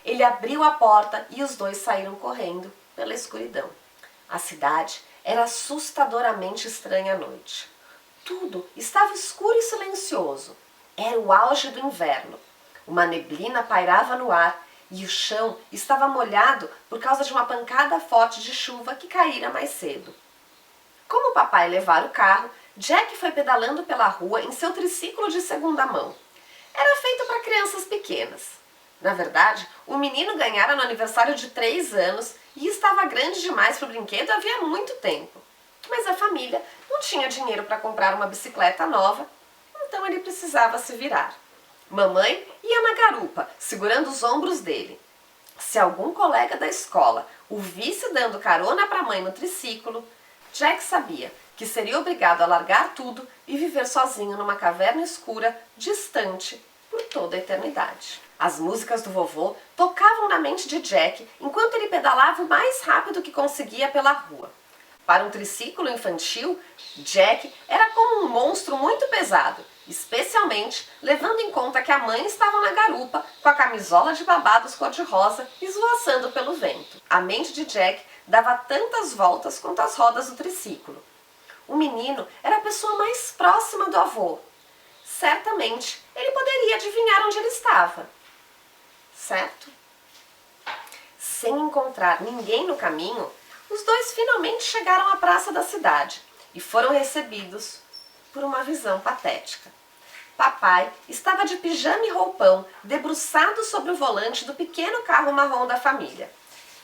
ele abriu a porta e os dois saíram correndo pela escuridão. A cidade era assustadoramente estranha à noite. Tudo estava escuro e silencioso. Era o auge do inverno. Uma neblina pairava no ar e o chão estava molhado por causa de uma pancada forte de chuva que caíra mais cedo. Como o papai levara o carro, Jack foi pedalando pela rua em seu triciclo de segunda mão. Era feito para crianças pequenas. Na verdade, o menino ganhara no aniversário de 3 anos e estava grande demais para o brinquedo havia muito tempo. Mas a família não tinha dinheiro para comprar uma bicicleta nova, então ele precisava se virar. Mamãe ia na garupa, segurando os ombros dele. Se algum colega da escola o visse dando carona para a mãe no triciclo, Jack sabia que seria obrigado a largar tudo e viver sozinho numa caverna escura, distante, por toda a eternidade. As músicas do vovô tocavam na mente de Jack enquanto ele pedalava o mais rápido que conseguia pela rua. Para um triciclo infantil, Jack era como um monstro muito pesado, especialmente levando em conta que a mãe estava na garupa com a camisola de babados cor-de-rosa esvoaçando pelo vento. A mente de Jack dava tantas voltas quanto as rodas do triciclo. O menino era a pessoa mais próxima do avô. Certamente, ele poderia adivinhar onde ele estava. Certo? Sem encontrar ninguém no caminho, os dois finalmente chegaram à praça da cidade e foram recebidos por uma visão patética. Papai estava de pijama e roupão, debruçado sobre o volante do pequeno carro marrom da família.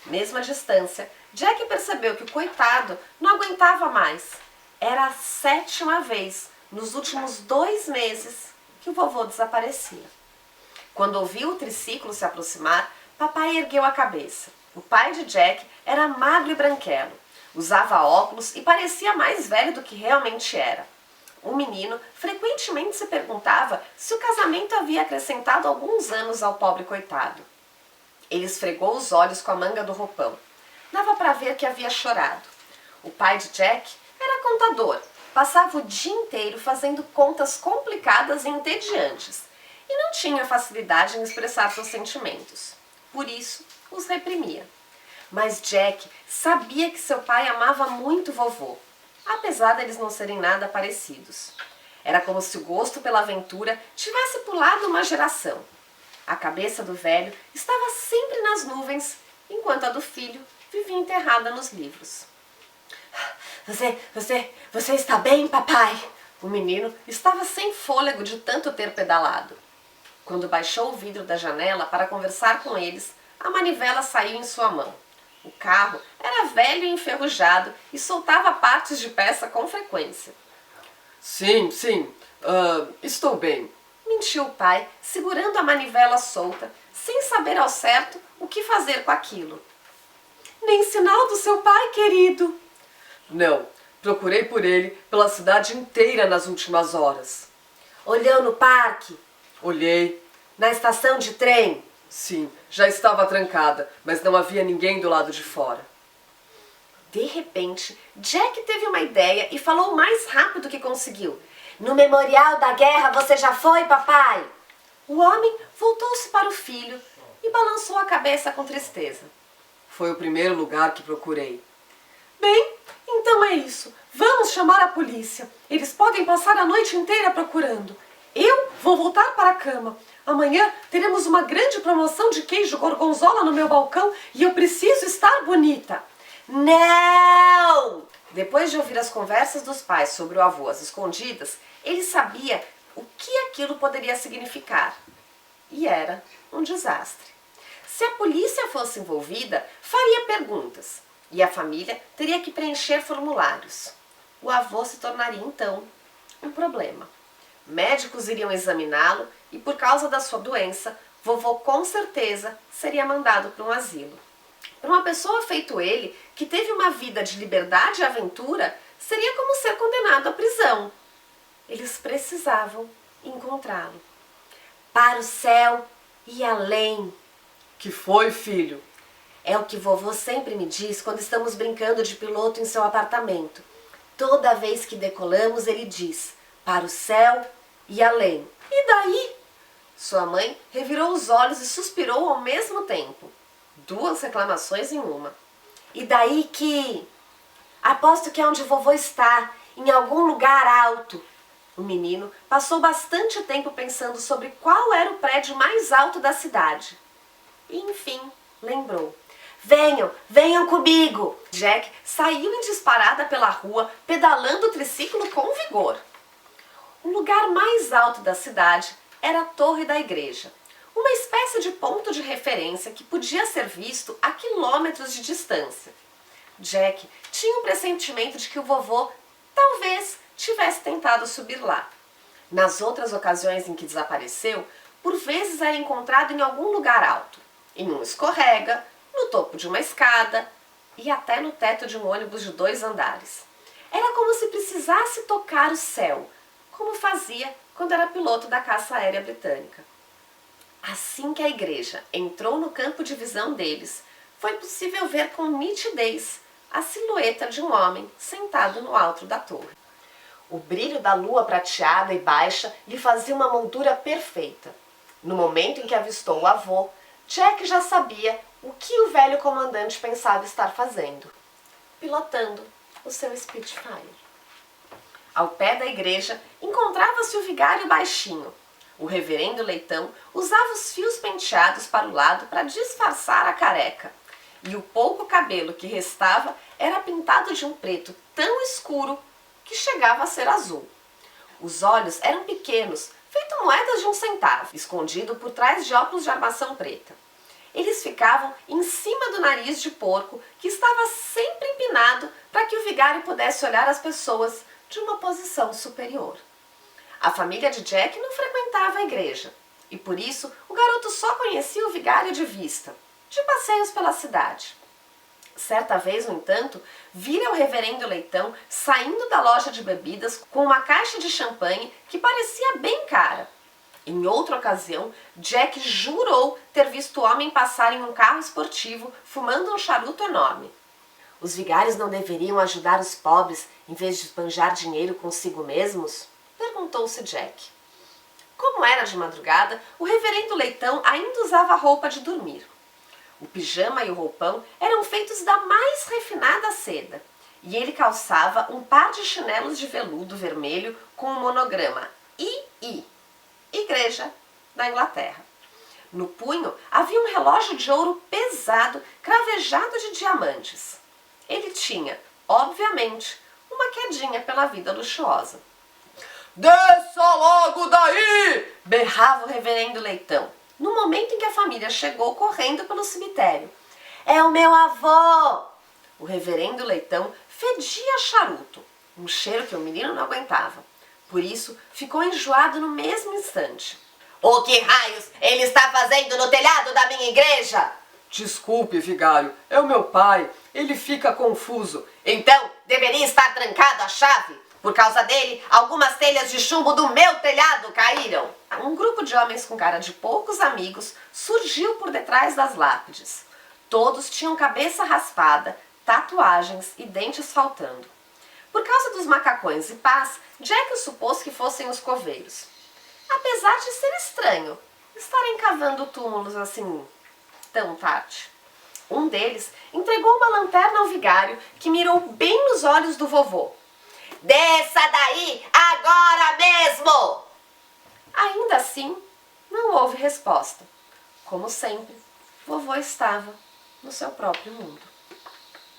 Mesmo à distância, Jack percebeu que o coitado não aguentava mais. Era a 7ª vez nos últimos 2 meses que o vovô desaparecia. Quando ouviu o triciclo se aproximar, papai ergueu a cabeça. O pai de Jack era magro e branquelo, usava óculos e parecia mais velho do que realmente era. O menino frequentemente se perguntava se o casamento havia acrescentado alguns anos ao pobre coitado. Ele esfregou os olhos com a manga do roupão. Dava para ver que havia chorado. O pai de Jack era contador, passava o dia inteiro fazendo contas complicadas e entediantes e não tinha facilidade em expressar seus sentimentos. Por isso, os reprimia. Mas Jack sabia que seu pai amava muito o vovô, apesar deles não serem nada parecidos. Era como se o gosto pela aventura tivesse pulado uma geração. A cabeça do velho estava sempre nas nuvens, enquanto a do filho vivia enterrada nos livros. Você está bem, papai? O menino estava sem fôlego de tanto ter pedalado. Quando baixou o vidro da janela para conversar com eles, a manivela saiu em sua mão. O carro era velho e enferrujado e soltava partes de peça com frequência. Sim, estou bem. Mentiu o pai, segurando a manivela solta, sem saber ao certo o que fazer com aquilo. Nem sinal do seu pai, querido. Não, procurei por ele pela cidade inteira nas últimas horas. Olhou no parque? Olhei. Na estação de trem? Sim, já estava trancada, mas não havia ninguém do lado de fora. De repente, Jack teve uma ideia e falou o mais rápido que conseguiu. No Memorial da Guerra você já foi, papai? O homem voltou-se para o filho e balançou a cabeça com tristeza. Foi o primeiro lugar que procurei. Bem, então é isso. Vamos chamar a polícia. Eles podem passar a noite inteira procurando. Eu vou voltar para a cama. Amanhã teremos uma grande promoção de queijo gorgonzola no meu balcão e eu preciso estar bonita. Não! Depois de ouvir as conversas dos pais sobre o avô às escondidas, ele sabia o que aquilo poderia significar. E era um desastre. Se a polícia fosse envolvida, faria perguntas e a família teria que preencher formulários. O avô se tornaria, então, um problema. Médicos iriam examiná-lo e, por causa da sua doença, vovô com certeza seria mandado para um asilo. Para uma pessoa feito ele, que teve uma vida de liberdade e aventura, seria como ser condenado à prisão. Eles precisavam encontrá-lo. Para o céu e além. Que foi, filho? É o que vovô sempre me diz quando estamos brincando de piloto em seu apartamento. Toda vez que decolamos, ele diz, para o céu e além. E daí? Sua mãe revirou os olhos e suspirou ao mesmo tempo. 2 reclamações em uma. E daí que... Aposto que é onde vovô está, em algum lugar alto. O menino passou bastante tempo pensando sobre qual era o prédio mais alto da cidade. E, enfim, lembrou. Venham, venham comigo! Jack saiu em disparada pela rua, pedalando o triciclo com vigor. O lugar mais alto da cidade era a torre da igreja, uma espécie de ponto de referência que podia ser visto a quilômetros de distância. Jack tinha um pressentimento de que o vovô talvez tivesse tentado subir lá. Nas outras ocasiões em que desapareceu, por vezes era encontrado em algum lugar alto, em um escorrega, no topo de uma escada e até no teto de um ônibus de 2 andares. Era como se precisasse tocar o céu, como fazia quando era piloto da caça aérea britânica. Assim que a igreja entrou no campo de visão deles, foi possível ver com nitidez a silhueta de um homem sentado no alto da torre. O brilho da lua prateada e baixa lhe fazia uma moldura perfeita. No momento em que avistou o avô, Jack já sabia o que o velho comandante pensava estar fazendo. Pilotando o seu Spitfire. Ao pé da igreja encontrava-se o vigário baixinho. O reverendo Leitão usava os fios penteados para o lado para disfarçar a careca. E o pouco cabelo que restava era pintado de um preto tão escuro que chegava a ser azul. Os olhos eram pequenos, feito moedas de 1 centavo, escondido por trás de óculos de armação preta. Eles ficavam em cima do nariz de porco, que estava sempre empinado para que o vigário pudesse olhar as pessoas de uma posição superior. A família de Jack não frequentava a igreja, e por isso o garoto só conhecia o vigário de vista, de passeios pela cidade. Certa vez, no entanto, vira o reverendo Leitão saindo da loja de bebidas com uma caixa de champanhe que parecia bem cara. Em outra ocasião, Jack jurou ter visto o homem passar em um carro esportivo fumando um charuto enorme. Os vigários não deveriam ajudar os pobres em vez de esbanjar dinheiro consigo mesmos? Perguntou-se Jack. Como era de madrugada, o reverendo Leitão ainda usava roupa de dormir. O pijama e o roupão eram feitos da mais refinada seda, e ele calçava um par de chinelos de veludo vermelho com o monograma II, Igreja da Inglaterra. No punho havia um relógio de ouro pesado, cravejado de diamantes. Ele tinha, obviamente, uma quedinha pela vida luxuosa. Desça logo daí! Berrava o reverendo Leitão, no momento em que a família chegou correndo pelo cemitério. É o meu avô! O reverendo Leitão fedia charuto, um cheiro que o menino não aguentava. Por isso, ficou enjoado no mesmo instante. O que raios ele está fazendo no telhado da minha igreja? Desculpe, vigário, é o meu pai. Ele fica confuso. Então, deveria estar trancado a chave. Por causa dele, algumas telhas de chumbo do meu telhado caíram. Um grupo de homens com cara de poucos amigos surgiu por detrás das lápides. Todos tinham cabeça raspada, tatuagens e dentes faltando. Por causa dos macacões e pás, Jack supôs que fossem os coveiros. Apesar de ser estranho estarem cavando túmulos assim tão tarde. Um deles entregou uma lanterna ao vigário, que mirou bem nos olhos do vovô. Desça daí agora mesmo! Ainda assim, não houve resposta. Como sempre, vovô estava no seu próprio mundo.